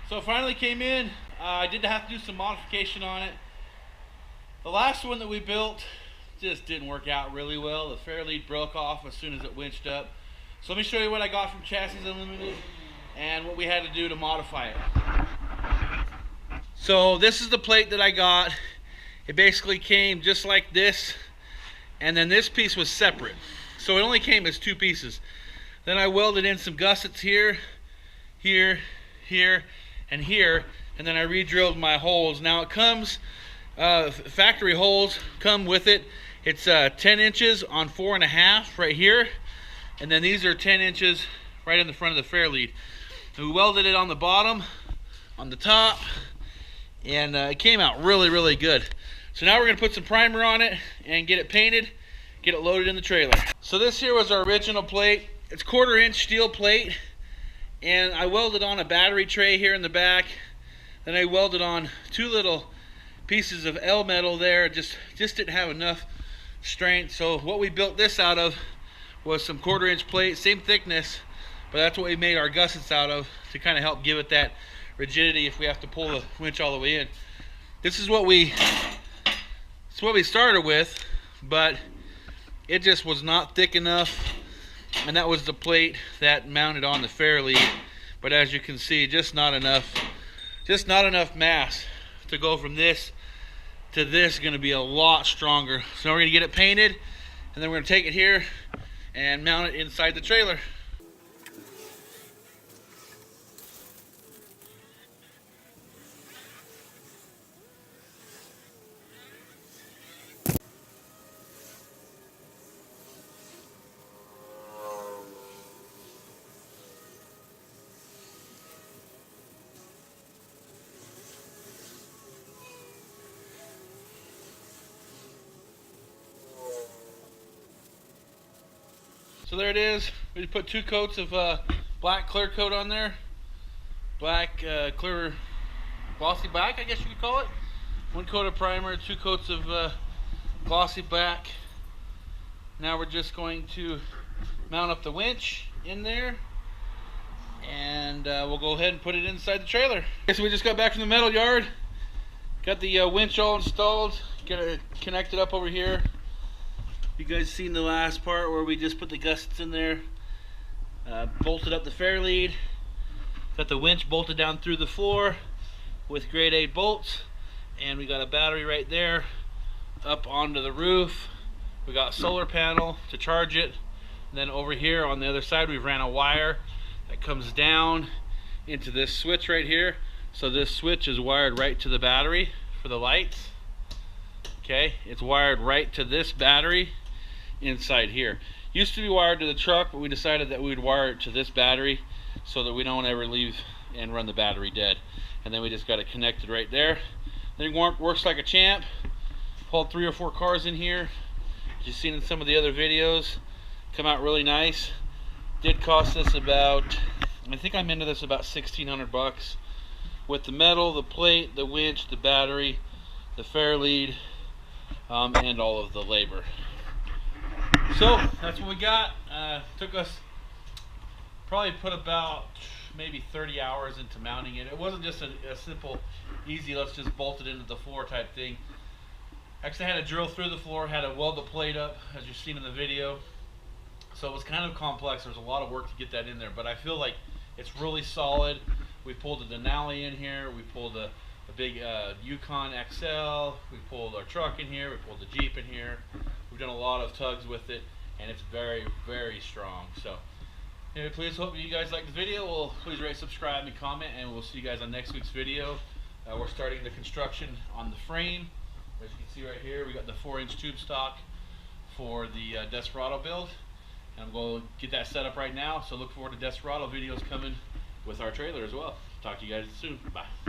So it finally came in. I did have to do some modification on it. The last one that we built just didn't work out really well. The fair lead broke off as soon as it winched up. So let me show you what I got from Chassis Unlimited and what we had to do to modify it. So this is the plate that I got. It basically came just like this, and then this piece was separate. So it only came as two pieces. Then I welded in some gussets here, here, here, and here, and then I re-drilled my holes. Now it comes, factory holes come with it. It's 10 inches on 4.5 right here, and then these are 10 inches right in the front of the fair lead. We welded it on the bottom, on the top, and it came out really, really good. So now we're going to put some primer on it and get it painted, get it loaded in the trailer. So this here was our original plate. It's 1/4 inch steel plate, and I welded on a battery tray here in the back. Then I welded on 2 little pieces of L metal there. Just didn't have enough strength. So what we built this out of was some 1/4 inch plate, same thickness, but that's what we made our gussets out of to kind of help give it that rigidity if we have to pull the winch all the way in. This is what we started with, but it just was not thick enough, and that was the plate that mounted on the fair lead. But as you can see, just not enough mass to go from this to this. Going to be a lot stronger. So we're going to get it painted, and then we're going to take it here and mount it inside the trailer. So there it is. We just put 2 coats of black clear coat on there. Black clear glossy black, I guess you could call it. 1 coat of primer, 2 coats of glossy black. Now we're just going to mount up the winch in there, and we'll go ahead and put it inside the trailer. Okay, so we just got back from the metal yard. Got the winch all installed. Got it connected up over here. You guys seen the last part where we just put the gussets in there, bolted up the fair lead, got the winch bolted down through the floor with grade 8 bolts, and we got a battery right there up onto the roof. We got a solar panel to charge it, and then over here on the other side we ran a wire that comes down into this switch right here. So this switch is wired right to the battery for the lights. Okay, it's wired right to this battery inside here. Used to be wired to the truck, but we decided that we would wire it to this battery so that we don't ever leave and run the battery dead. And then we just got it connected right there. Then it works like a champ. Pulled 3 or 4 cars in here. You've seen in some of the other videos. Come out really nice. Did cost us about, I think I'm into this about 1,600 bucks with the metal, the plate, the winch, the battery, the fair lead, and all of the labor. So that's what we got. Took us probably put about maybe 30 hours into mounting it. It wasn't just a simple, easy, let's just bolt it into the floor type thing. Actually, I had to drill through the floor, had to weld the plate up, as you've seen in the video. So it was kind of complex. There was a lot of work to get that in there, but I feel like it's really solid. We pulled a Denali in here. We pulled a big Yukon XL. We pulled our truck in here. We pulled the Jeep in here. We've done a lot of tugs with it, and it's very, very strong. So anyway, please hope you guys like the video. Well, please rate, subscribe, and comment, and we'll see you guys on next week's video. We're starting the construction on the frame. As you can see right here, we got the 4-inch tube stock for the Desperado build, and I'm going to get that set up right now. So look forward to Desperado videos coming with our trailer as well. Talk to you guys soon. Bye.